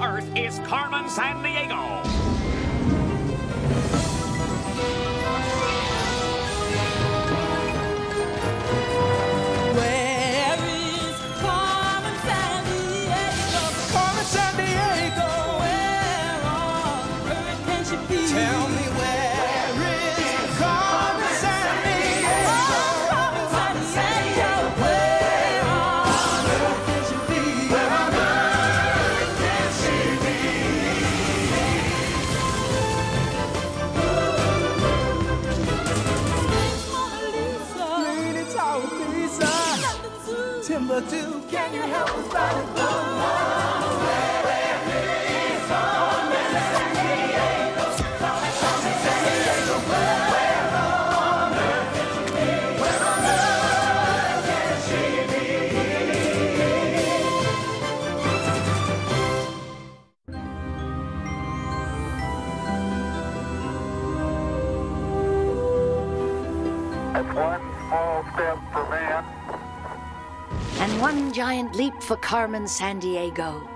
Earth Is Carmen Sandiego. Where is Carmen Sandiego? Carmen Sandiego. Where on earth can she be? Tell me where is Carmen Sandiego? Carmen Sandiego. Where on earth can she be? Where on earth can she be? Lady Teresa. Timbuktu, can you help us find a That's one small step for man. And one giant leap for Carmen Sandiego.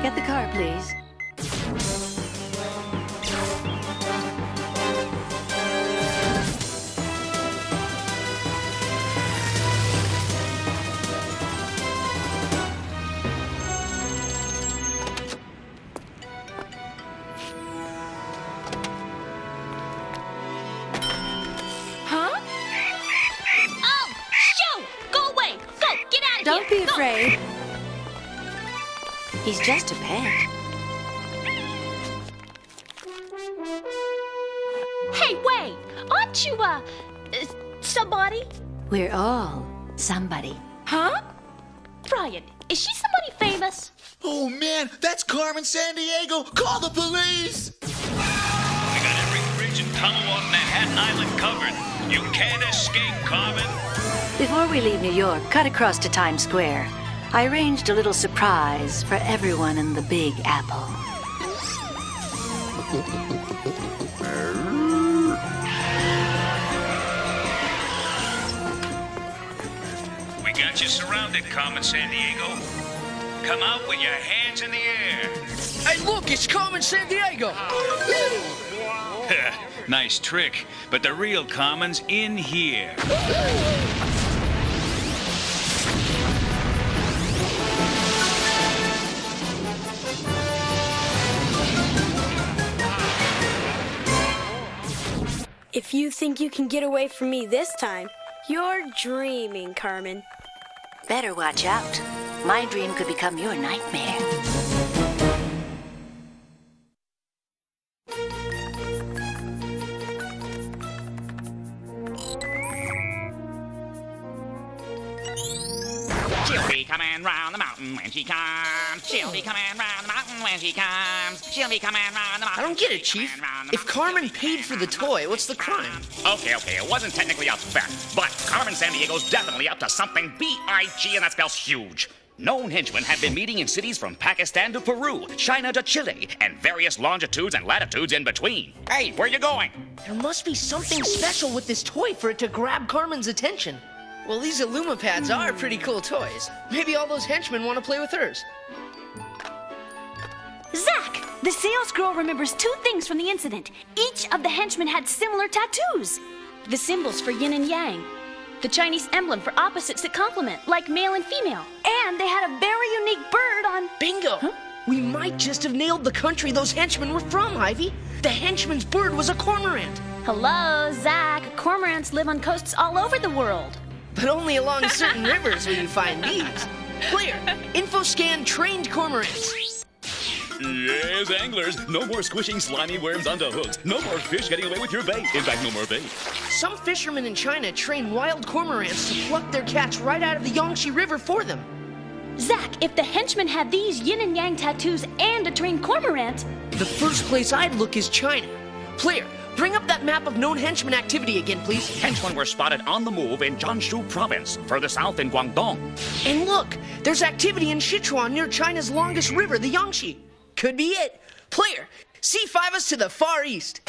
Get the car, please. Don't be afraid. He's just a pet. Hey, wait! Aren't you, somebody? We're all somebody. Huh? Brian, is she somebody famous? Oh, man, that's Carmen Sandiego! Call the police! We got every bridge and tunnel on Manhattan Island covered. You can't escape, Carmen. Before we leave New York, cut across to Times Square. I arranged a little surprise for everyone in the Big Apple. We got you surrounded, Carmen Sandiego. Come out with your hands in the air. Hey, look, it's Carmen Sandiego. Nice trick, but the real Carmen's in here. If you think you can get away from me this time, you're dreaming, Carmen. Better watch out. My dream could become your nightmare. She'll be coming round the mountain when she comes. She'll be coming round the mountain when she comes. She'll be coming round the mountain. I don't get it, Chief. If Carmen paid for the toy, what's the crime? Okay, it wasn't technically a theft, but Carmen Sandiego's definitely up to something B-I-G, and that spells huge. Known henchmen have been meeting in cities from Pakistan to Peru, China to Chile, and various longitudes and latitudes in between. Hey, where you going? There must be something special with this toy for it to grab Carmen's attention. Well, these Illumipads are pretty cool toys. Maybe all those henchmen want to play with hers. Zach, the sales girl remembers two things from the incident. Each of the henchmen had similar tattoos. The symbols for yin and yang. The Chinese emblem for opposites that complement, like male and female. And they had a very unique bird on... Bingo! Huh? We might just have nailed the country those henchmen were from, Ivy. The henchman's bird was a cormorant. Hello, Zach. Cormorants live on coasts all over the world. But only along certain rivers will you find these. Clear. InfoScan trained cormorants. Yes, anglers. No more squishing slimy worms onto hooks. No more fish getting away with your bait. In fact, no more bait. Some fishermen in China train wild cormorants to pluck their catch right out of the Yangtze River for them. Zach, if the henchmen had these yin and yang tattoos and a trained cormorant... The first place I'd look is China. Player, Bring up that map of known henchman activity again, please. Henchmen were spotted on the move in Jiangsu province, further south in Guangdong. And look, there's activity in Sichuan near China's longest river, the Yangtze. Could be it. Player, C5 us to the far east.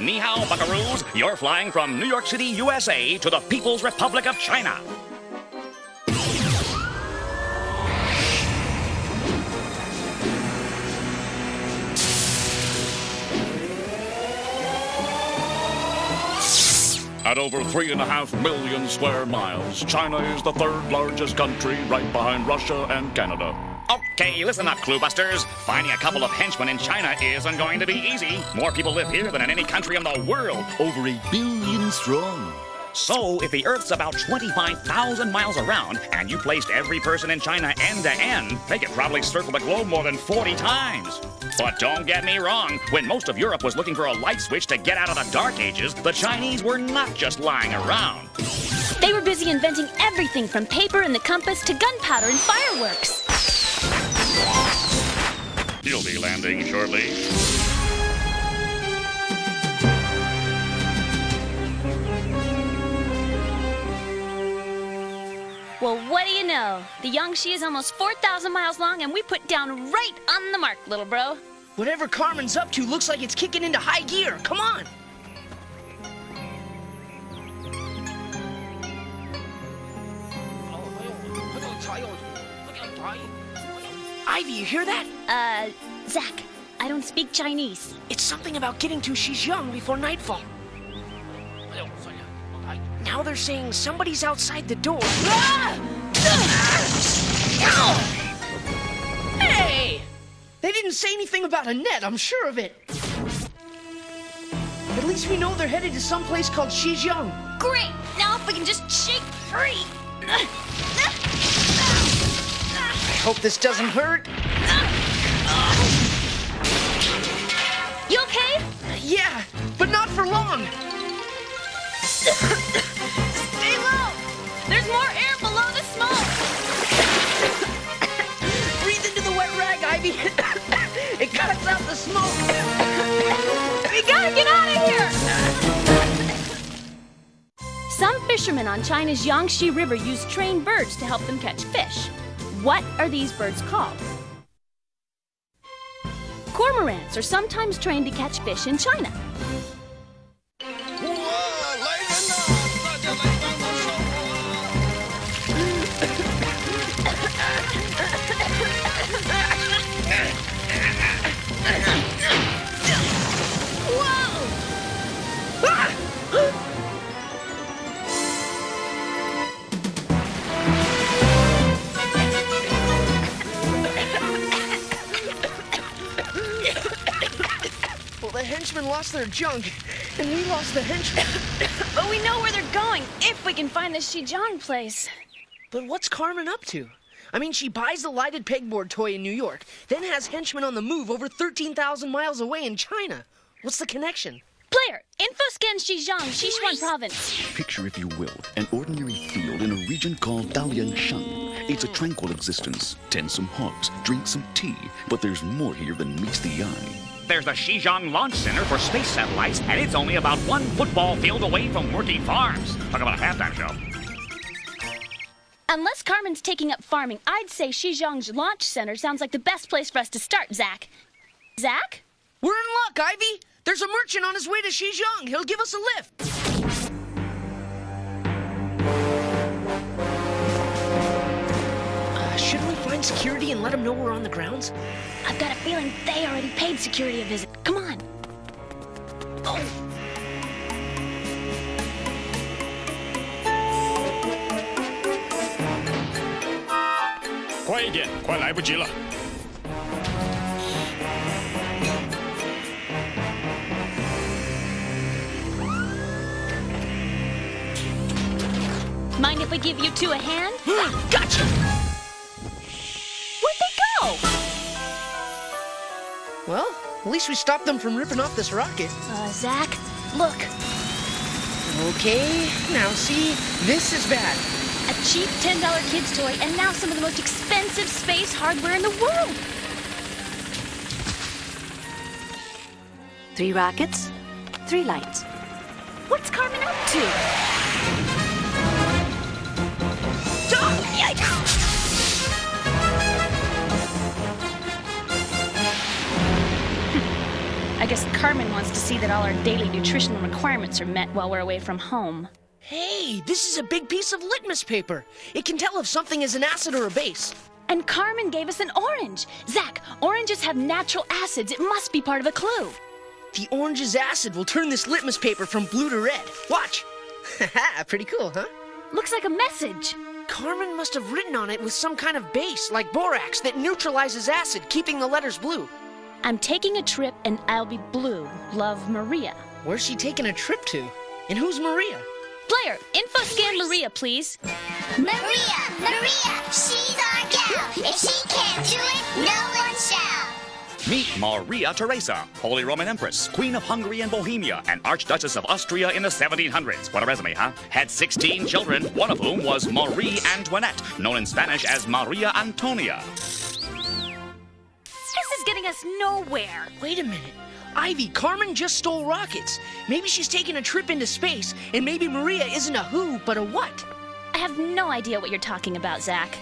Ni hao, buckaroos. You're flying from New York City, USA to the People's Republic of China. At over 3.5 million square miles, China is the third largest country, right behind Russia and Canada. Okay, listen up, Cluebusters. Finding a couple of henchmen in China isn't going to be easy. More people live here than in any country in the world. Over 1 billion strong. So, if the Earth's about 25,000 miles around, and you placed every person in China end to end, they could probably circle the globe more than 40 times. But don't get me wrong, when most of Europe was looking for a light switch to get out of the Dark Ages, the Chinese were not just lying around. They were busy inventing everything from paper and the compass to gunpowder and fireworks. You'll be landing shortly. Well, what do you know? The Yangtze is almost 4,000 miles long, and we put down right on the mark, little bro. Whatever Carmen's up to looks like it's kicking into high gear. Come on. Ivy, you hear that? Zach, I don't speak Chinese. It's something about getting to Xizang before nightfall. Now they're saying somebody's outside the door. Hey! They didn't say anything about a net, I'm sure of it. At least we know they're headed to some place called Xizang. Great! Now if we can just shake free. I hope this doesn't hurt. You okay? Yeah, but not for long. Stay low! There's more air below the smoke! Breathe into the wet rag, Ivy. It cuts out the smoke. We gotta get out of here! Some fishermen on China's Yangtze River use trained birds to help them catch fish. What are these birds called? Cormorants are sometimes trained to catch fish in China. Well, the henchmen lost their junk, and we lost the henchmen. But we know where they're going, if we can find the Xizang place. But what's Carmen up to? I mean, she buys the lighted pegboard toy in New York, then has henchmen on the move over 13,000 miles away in China. What's the connection? Player, infoscan Xizang, Sichuan province. Picture, if you will, an ordinary field in a region called Dalianshan. It's a tranquil existence. Tend some hogs, drink some tea, but there's more here than meets the eye. There's the Xizang Launch Center for space satellites, and it's only about 1 football field away from working farms. Talk about a halftime show. Unless Carmen's taking up farming, I'd say Xizang's Launch Center sounds like the best place for us to start, Zach. Zach? We're in luck, Ivy. There's a merchant on his way to Xizang. He'll give us a lift. Shouldn't we find security and let them know we're on the grounds? I've got a feeling they already paid security a visit. Come on. Oh. 快一点，快来不及了。Mind if we give you two a hand? Gotcha! Where'd they go? Well, at least we stopped them from ripping off this rocket. Zach, look. Okay, now see, this is bad. A cheap $10 kid's toy, and now some of the most expensive space hardware in the world. 3 rockets, 3 lights. What's Carmen up to? I guess Carmen wants to see that all our daily nutritional requirements are met while we're away from home. Hey, this is a big piece of litmus paper. It can tell if something is an acid or a base. And Carmen gave us an orange. Zach, oranges have natural acids. It must be part of a clue. The orange's acid will turn this litmus paper from blue to red. Watch. Haha, pretty cool, huh? Looks like a message. Carmen must have written on it with some kind of base, like borax, that neutralizes acid, keeping the letters blue. I'm taking a trip and I'll be blue. Love, Maria. Where's she taking a trip to? And who's Maria? Player, info scan Maria, please. Maria, she's our gal. If she can't do it, no one shall. Meet Maria Theresa, Holy Roman Empress, Queen of Hungary and Bohemia, and Archduchess of Austria in the 1700s. What a resume, huh? Had 16 children, one of whom was Marie Antoinette, known in Spanish as Maria Antonia. This is getting us nowhere. Wait a minute. Ivy, Carmen just stole rockets. Maybe she's taking a trip into space, and maybe Maria isn't a who, but a what. I have no idea what you're talking about, Zach.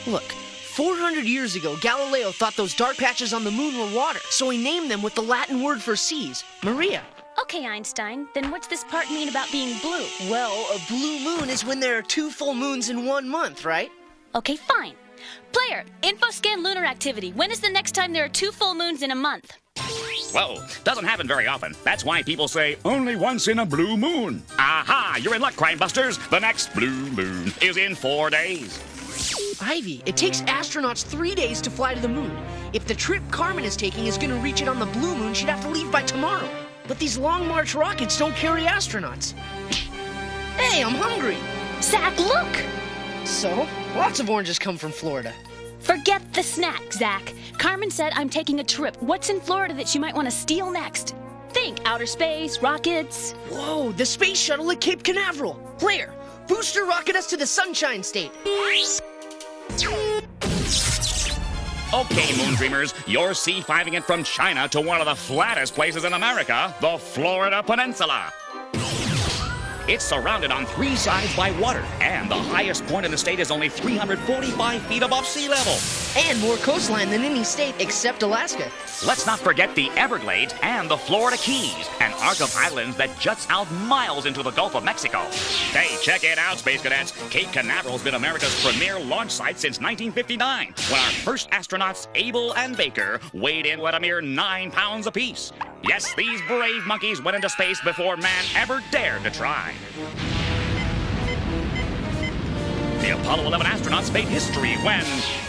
Look, 400 years ago, Galileo thought those dark patches on the moon were water, so he named them with the Latin word for seas, Maria. Okay, Einstein, then what's this part mean about being blue? Well, a blue moon is when there are 2 full moons in 1 month, right? Okay, fine. Player, info scan lunar activity. When is the next time there are 2 full moons in a month? Well, doesn't happen very often. That's why people say, only once in a blue moon. Aha, you're in luck, Crime Busters. The next blue moon is in 4 days. Ivy, it takes astronauts 3 days to fly to the moon. If the trip Carmen is taking is going to reach it on the blue moon, she'd have to leave by tomorrow. But these Long March rockets don't carry astronauts. Hey, I'm hungry. Zach, look! So, lots of oranges come from Florida. Forget the snack, Zach. Carmen said I'm taking a trip. What's in Florida that she might want to steal next? Think outer space, rockets. Whoa, the space shuttle at Cape Canaveral. Player, booster rocket us to the Sunshine State. Okay, Moondreamers, you're C5ing it from China to one of the flattest places in America, the Florida Peninsula. It's surrounded on 3 sides by water, and the highest point in the state is only 345 feet above sea level. And more coastline than any state except Alaska. Let's not forget the Everglades and the Florida Keys, an arc of islands that juts out miles into the Gulf of Mexico. Hey, check it out, Space Cadets. Cape Canaveral's been America's premier launch site since 1959, when our first astronauts, Abel and Baker, weighed in at a mere 9 pounds apiece. Yes, these brave monkeys went into space before man ever dared to try. The Apollo 11 astronauts made history when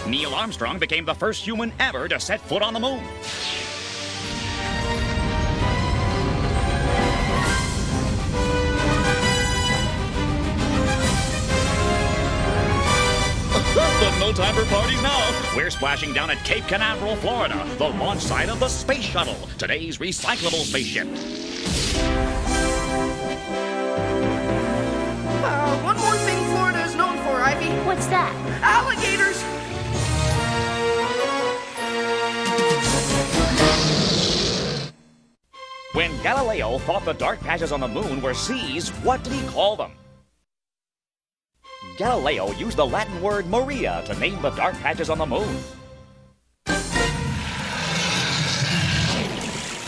Neil Armstrong became the first human ever to set foot on the moon. But no time for parties now. We're splashing down at Cape Canaveral, Florida, the launch site of the Space Shuttle, today's recyclable spaceship. One more thing Florida is known for, Ivy. What's that? Alligators! When Galileo thought the dark patches on the moon were seas, what did he call them? Galileo used the Latin word Maria to name the dark patches on the moon.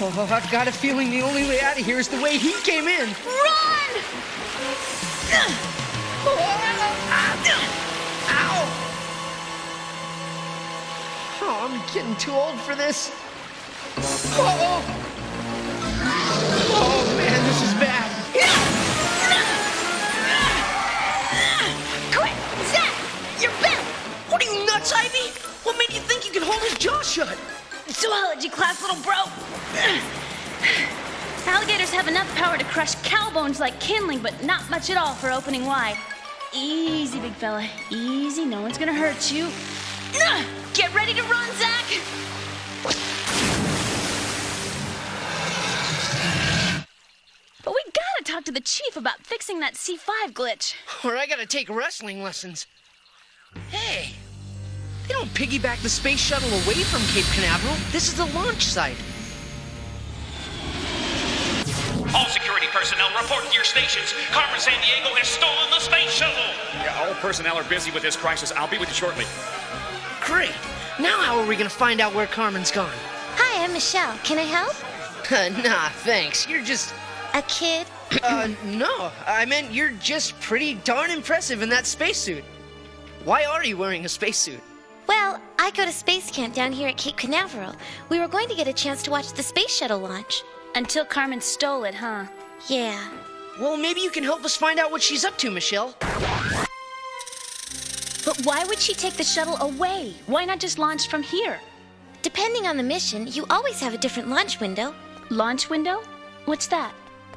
Oh, I've got a feeling the only way out of here is the way he came in. Run! Ow! Oh, I'm getting too old for this. Oh man, this is bad. Quick, Zach! You're bent! What are you, nuts, Ivy? What made you think you could hold his jaw shut? Zoology class, little bro! Alligators have enough power to crush cow bones like kindling, but not much at all for opening wide. Easy, big fella. Easy, no one's gonna hurt you. Get ready to run, Zach! But we gotta talk to the chief about fixing that C5 glitch. Or I gotta take wrestling lessons. Hey, they don't piggyback the space shuttle away from Cape Canaveral. This is the launch site. All security personnel report to your stations. Carmen Sandiego has stolen the space shuttle. Yeah, all personnel are busy with this crisis. I'll be with you shortly. Great. Now how are we gonna find out where Carmen's gone? Hi, I'm Michelle. Can I help? Nah, thanks. You're just... A kid? No. I meant you're just pretty darn impressive in that spacesuit. Why are you wearing a spacesuit? Well, I go to space camp down here at Cape Canaveral. We were going to get a chance to watch the space shuttle launch. Until Carmen stole it, huh? Yeah. Well, maybe you can help us find out what she's up to, Michelle. But why would she take the shuttle away? Why not just launch from here? Depending on the mission, you always have a different launch window. Launch window? What's that?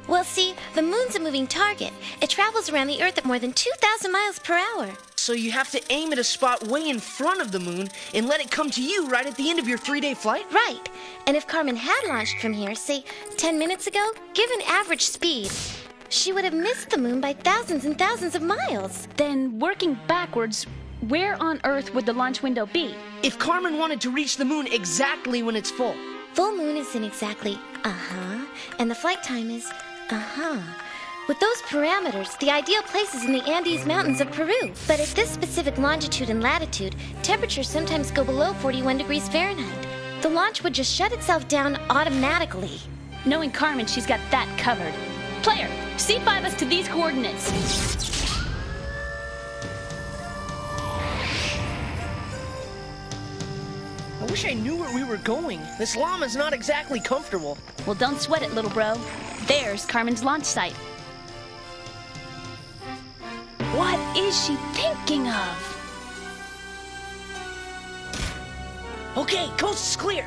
Well, see, the moon's a moving target. It travels around the Earth at more than 2,000 miles per hour. So you have to aim at a spot way in front of the moon and let it come to you right at the end of your 3-day flight? Right. And if Carmen had launched from here, say, 10 minutes ago, given average speed, she would have missed the moon by thousands and thousands of miles. Then, working backwards, where on Earth would the launch window be? If Carmen wanted to reach the moon exactly when it's full. Full moon is in exactly, and the flight time is, With those parameters, the ideal place is in the Andes Mountains of Peru. But at this specific longitude and latitude, temperatures sometimes go below 41 degrees Fahrenheit. The launch would just shut itself down automatically. Knowing Carmen, she's got that covered. Player, C5 us to these coordinates. I wish I knew where we were going. This llama's not exactly comfortable. Well, don't sweat it, little bro. There's Carmen's launch site. What is she thinking of? Okay, coast is clear.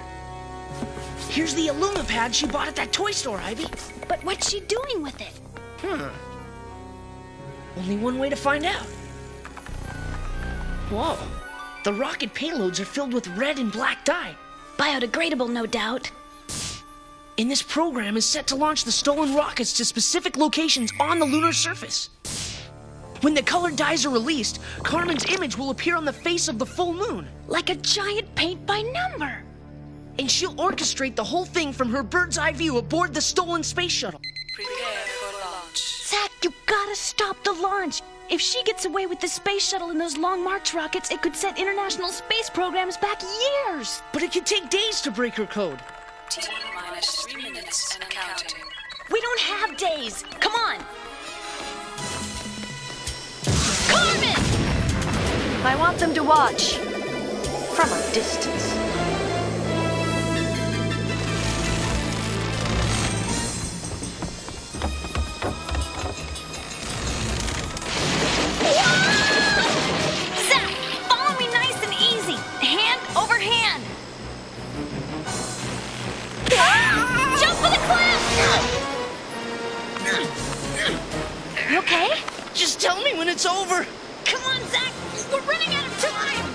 Here's the Illumipad she bought at that toy store, Ivy. But what's she doing with it? Only one way to find out. Whoa. The rocket payloads are filled with red and black dye. Biodegradable, no doubt. And this program is set to launch the stolen rockets to specific locations on the lunar surface. When the colored dyes are released, Carmen's image will appear on the face of the full moon. Like a giant paint-by-number. And she'll orchestrate the whole thing from her bird's eye view aboard the stolen space shuttle. Prepare for launch. Zach, you gotta stop the launch. If she gets away with the space shuttle and those long march rockets, it could set international space programs back years. But it could take days to break her code. T-minus 3 minutes and counting. We don't have days. Come on. Carmen! I want them to watch from a distance. Zach, follow me nice and easy. Hand over hand. Jump for the cliff! You okay? Just tell me when it's over. Come on, Zach. We're running out of time.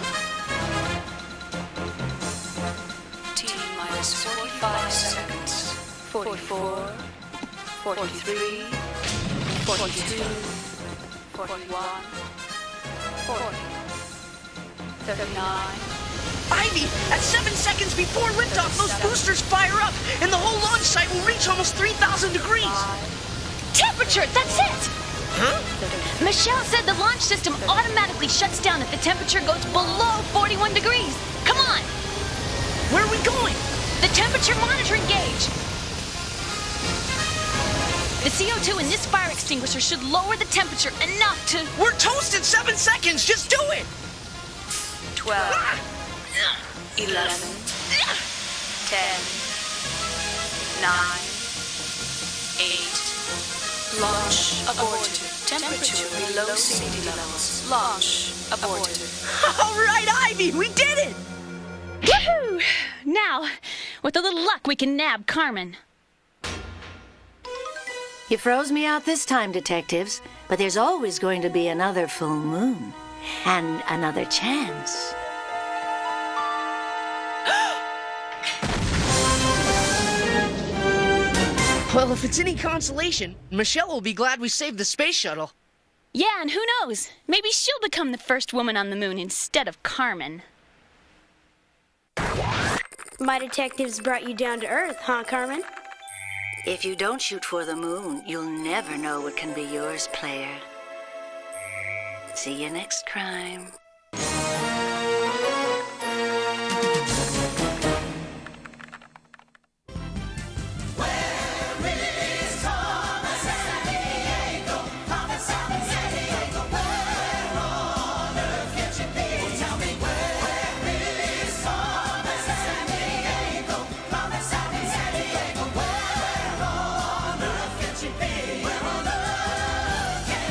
T-minus 45 seconds. 44, 43, 42, 41, 40, 39. Ivy, at 7 seconds before liftoff, those boosters fire up, and the whole launch site will reach almost 3,000 degrees. Temperature, that's it! Huh? Michelle said the launch system automatically shuts down if the temperature goes below 41 degrees. Come on! Where are we going? The temperature monitoring gauge. The CO2 in this fire extinguisher should lower the temperature enough to... We're toast in 7 seconds. Just do it. 12, 11, 10, 9, 8. Launch aborted. Temperature below safety levels. Launch aborted. All right, Ivy, we did it! Woohoo! Now, with a little luck, we can nab Carmen. You froze me out this time, detectives, but there's always going to be another full moon and another chance. Well, if it's any consolation, Michelle will be glad we saved the space shuttle. Yeah, and who knows? Maybe she'll become the first woman on the moon instead of Carmen. My detectives brought you down to Earth, huh, Carmen? If you don't shoot for the moon, you'll never know what can be yours, player. See you next crime.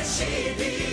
She be